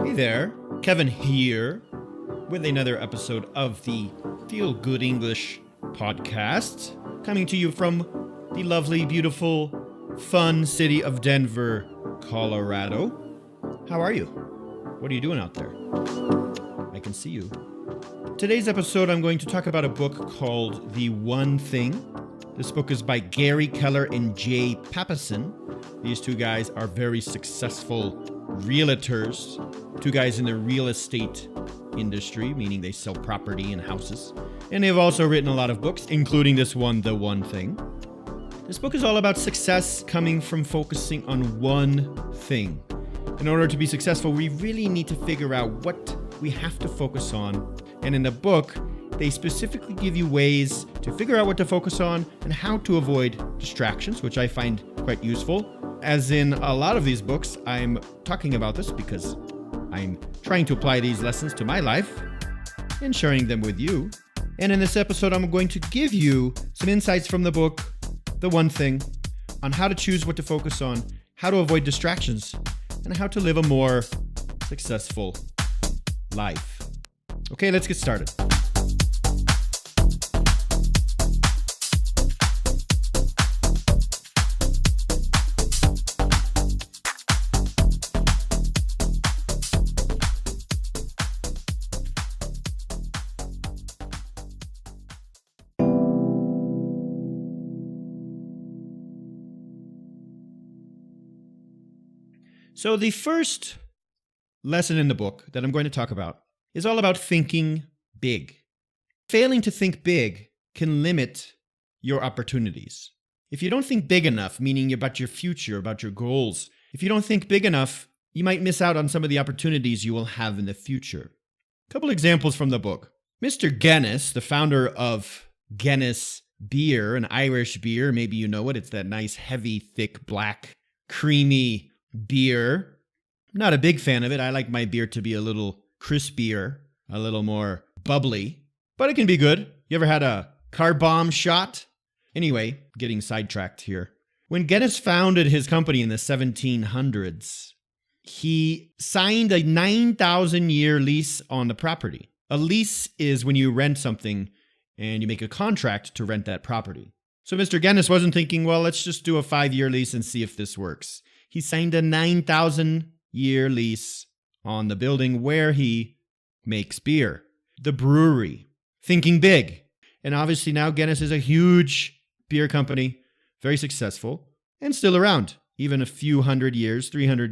Hey there, Kevin here with another episode of the Feel Good English podcast, coming to you from the lovely, beautiful, fun city of Denver, Colorado. How are you? What are you doing out there? I can see you. Today's episode, I'm going to talk about a book called The One Thing. This book is by Gary Keller and Jay Papasan. These two guys are very successful realtors, two guys in the real estate industry, meaning they sell property and houses. And they've also written a lot of books, including this one, The One Thing. This book is all about success coming from focusing on one thing. In order to be successful, we really need to figure out what we have to focus on. And in the book, they specifically give you ways to figure out what to focus on and how to avoid distractions, which I find quite useful. As in a lot of these books, I'm talking about this because I'm trying to apply these lessons to my life and sharing them with you. And in this episode, I'm going to give you some insights from the book, The One Thing, on how to choose what to focus on, how to avoid distractions, and how to live a more successful life. Okay, let's get started. So the first lesson in the book that I'm going to talk about is all about thinking big. Failing to think big can limit your opportunities. If you don't think big enough, meaning about your future, about your goals, if you don't think big enough, you might miss out on some of the opportunities you will have in the future. A couple examples from the book. Mr. Guinness, the founder of Guinness beer, an Irish beer, maybe you know it, it's that nice, heavy, thick, black, creamy beer. Not a big fan of it. I like my beer to be a little crispier, a little more bubbly, but it can be good. You ever had a car bomb shot? Anyway, getting sidetracked here. When Guinness founded his company in the 1700s, he signed a 9,000-year lease on the property. A lease is when you rent something and you make a contract to rent that property. So Mr. Guinness wasn't thinking, well, let's just do a 5-year lease and see if this works. He signed a 9,000-year lease on the building where he makes beer. The brewery. Thinking big. And obviously now Guinness is a huge beer company, very successful, and still around, even a few 300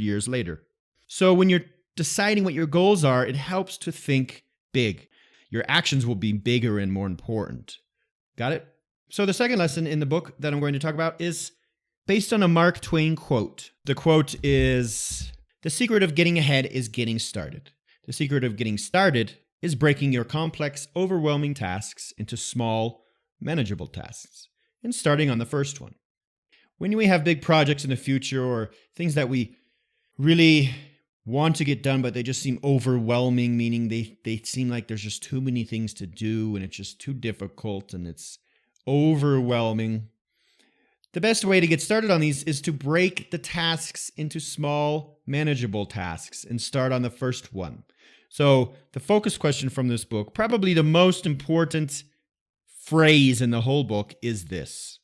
years later. So when you're deciding what your goals are, it helps to think big. Your actions will be bigger and more important. Got it? So the second lesson in the book that I'm going to talk about is based on a Mark Twain quote. The quote is, "The secret of getting ahead is getting started. The secret of getting started is breaking your complex, overwhelming tasks into small, manageable tasks and starting on the first one." When we have big projects in the future or things that we really want to get done, but they just seem overwhelming, meaning they seem like there's just too many things to do and it's just too difficult and it's overwhelming. The best way to get started on these is to break the tasks into small, manageable tasks and start on the first one. So the focus question from this book, probably the most important phrase in the whole book, is this: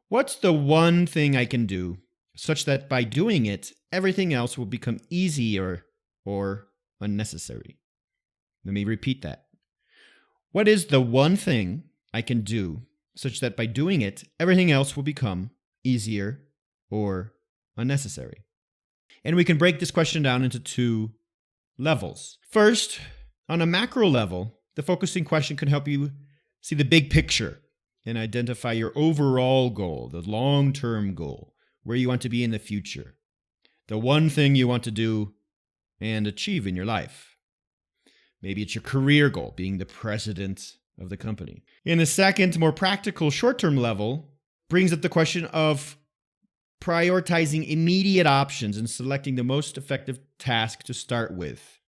what's the one thing I can do such that by doing it, everything else will become easier or unnecessary? Let me repeat that. What is the one thing I can do such that by doing it, everything else will become easier or unnecessary? And we can break this question down into two levels. First, on a macro level, the focusing question can help you see the big picture and identify your overall goal, the long-term goal, where you want to be in the future, the one thing you want to do and achieve in your life. Maybe it's your career goal, being the president of the company. In the second, more practical short-term level, brings up the question of prioritizing immediate options and selecting the most effective task to start with.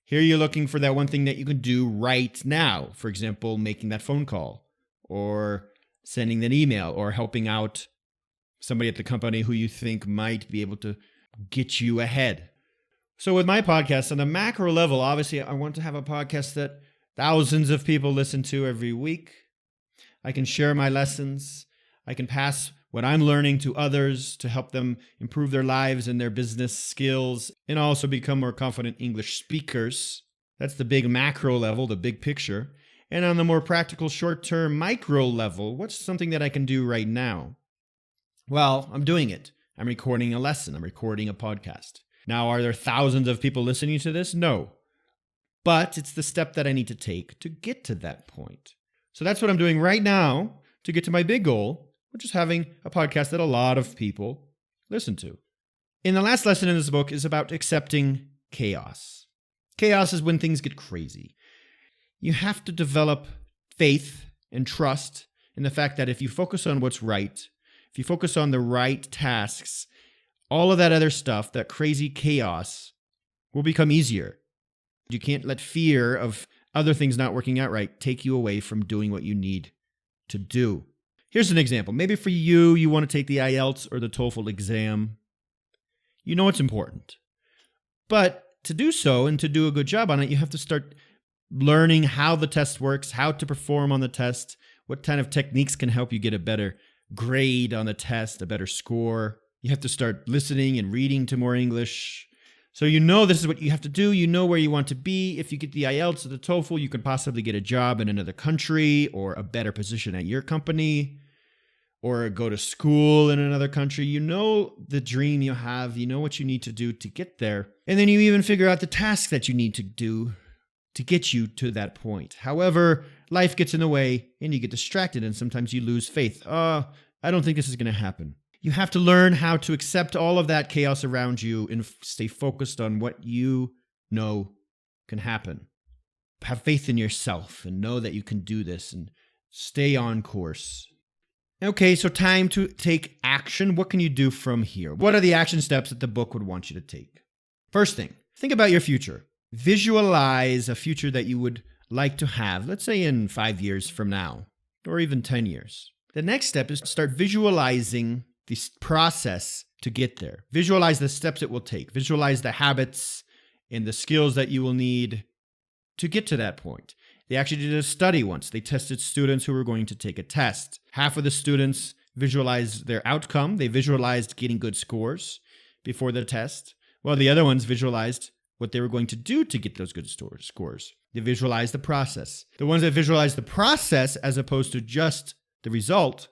Here you're looking for that one thing that you can do right now. For example, making that phone call or sending that email or helping out somebody at the company who you think might be able to get you ahead. So with my podcast, on the macro level, obviously I want to have a podcast that thousands of people listen to every week. I can share my lessons. I can pass what I'm learning to others to help them improve their lives and their business skills and also become more confident English speakers. That's the big macro level, the big picture. And on the more practical short-term micro level, what's something that I can do right now? Well, I'm doing it. I'm recording a lesson. I'm recording a podcast. Now, are there thousands of people listening to this? No. But it's the step that I need to take to get to that point. So that's what I'm doing right now to get to my big goal, which is having a podcast that a lot of people listen to. And the last lesson in this book is about accepting chaos. Chaos is when things get crazy. You have to develop faith and trust in the fact that if you focus on what's right, if you focus on the right tasks, all of that other stuff, that crazy chaos, will become easier. You can't let fear of other things not working out right take you away from doing what you need to do. Here's an example. Maybe for you, you want to take the IELTS or the TOEFL exam. You know it's important. But to do so and to do a good job on it, you have to start learning how the test works, how to perform on the test, what kind of techniques can help you get a better grade on the test, a better score. You have to start listening and reading to more English. So you know this is what you have to do. You know where you want to be. If you get the IELTS or the TOEFL, you could possibly get a job in another country or a better position at your company or go to school in another country. You know the dream you have. You know what you need to do to get there. And then you even figure out the task that you need to do to get you to that point. However, life gets in the way and you get distracted and sometimes you lose faith. I don't think this is going to happen. You have to learn how to accept all of that chaos around you and stay focused on what you know can happen. Have faith in yourself and know that you can do this and stay on course. Okay, so time to take action. What can you do from here? What are the action steps that the book would want you to take? First thing, think about your future. Visualize a future that you would like to have, let's say in 5 years from now, or even 10 years. The next step is to start visualizing this process to get there. Visualize the steps it will take. Visualize the habits and the skills that you will need to get to that point. They actually did a study once. They tested students who were going to take a test. Half of the students visualized their outcome. They visualized getting good scores before the test, while the other ones visualized what they were going to do to get those good scores. They visualized the process. The ones that visualized the process as opposed to just the result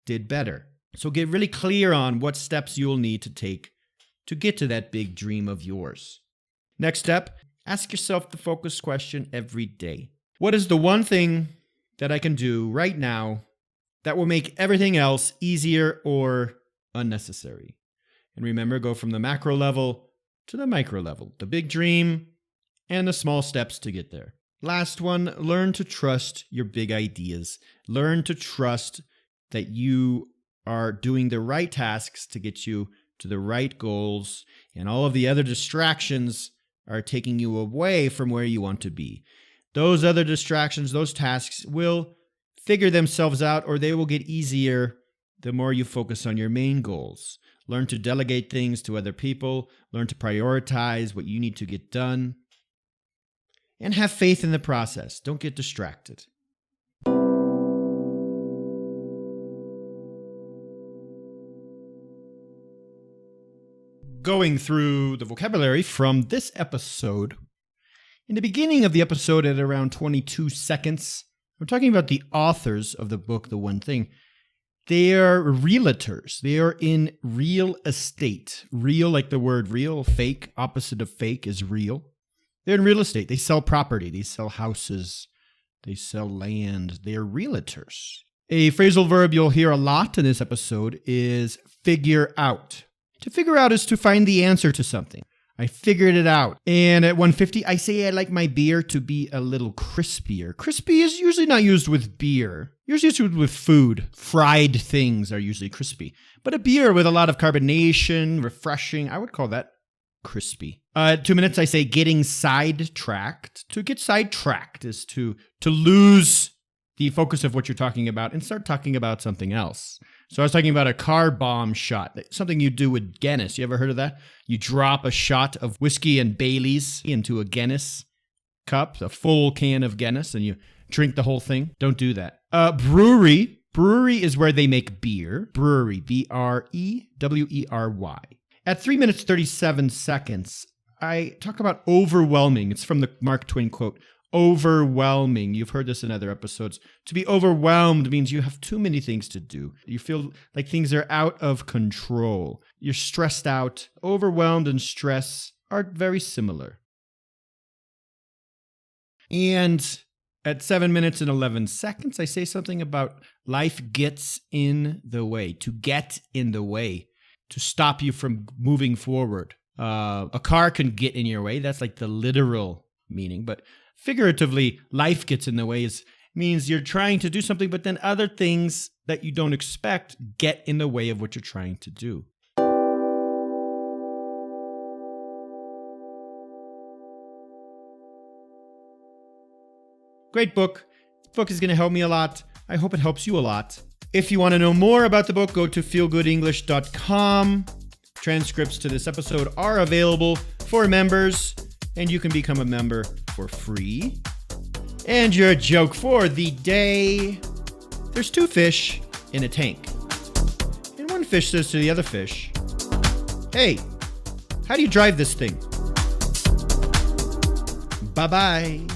did better. So get really clear on what steps you'll need to take to get to that big dream of yours. Next step, ask yourself the focus question every day. What is the one thing that I can do right now that will make everything else easier or unnecessary? And remember, go from the macro level to the micro level, the big dream and the small steps to get there. Last one, learn to trust your big ideas. Learn to trust that you are doing the right tasks to get you to the right goals, and all of the other distractions are taking you away from where you want to be. Those other distractions, those tasks will figure themselves out, or they will get easier the more you focus on your main goals. Learn to delegate things to other people. Learn to prioritize what you need to get done. And have faith in the process. Don't get distracted. Going through the vocabulary from this episode. In the beginning of the episode at around 22 seconds, we're talking about the authors of the book, The One Thing. They are realtors. They are in real estate. Real, like the word real. Fake, opposite of fake is real. They're in real estate. They sell property. They sell houses. They sell land. They're realtors. A phrasal verb you'll hear a lot in this episode is figure out. To figure out is to find the answer to something. I figured it out. And at 150, I say I like my beer to be a little crispier. Crispy is usually not used with beer. Usually it's used with food. Fried things are usually crispy. But a beer with a lot of carbonation, refreshing, I would call that crispy. 2 minutes, I say getting sidetracked. To get sidetracked is to lose the focus of what you're talking about and start talking about something else. So I was talking about a car bomb shot, something you do with Guinness. You ever heard of that? You drop a shot of whiskey and Baileys into a Guinness cup, a full can of Guinness, and you drink the whole thing. Don't do that. Brewery. Brewery is where they make beer. Brewery, Brewery. At 3 minutes 37 seconds, I talk about overwhelming. It's from the Mark Twain quote. Overwhelming. You've heard this in other episodes. To be overwhelmed means you have too many things to do. You feel like things are out of control. You're stressed out. Overwhelmed and stress are very similar. And at 7 minutes and 11 seconds, I say something about life gets in the way, to get in the way, to stop you from moving forward. A car can get in your way. That's like the literal meaning. But figuratively, life gets in the way means you're trying to do something, but then other things that you don't expect get in the way of what you're trying to do. Great book. This book is going to help me a lot. I hope it helps you a lot. If you want to know more about the book, go to feelgoodenglish.com. Transcripts to this episode are available for members, and you can become a member for free. And your joke for the day. There's 2 fish in a tank. And one fish says to the other fish, "Hey, how do you drive this thing?" Bye-bye.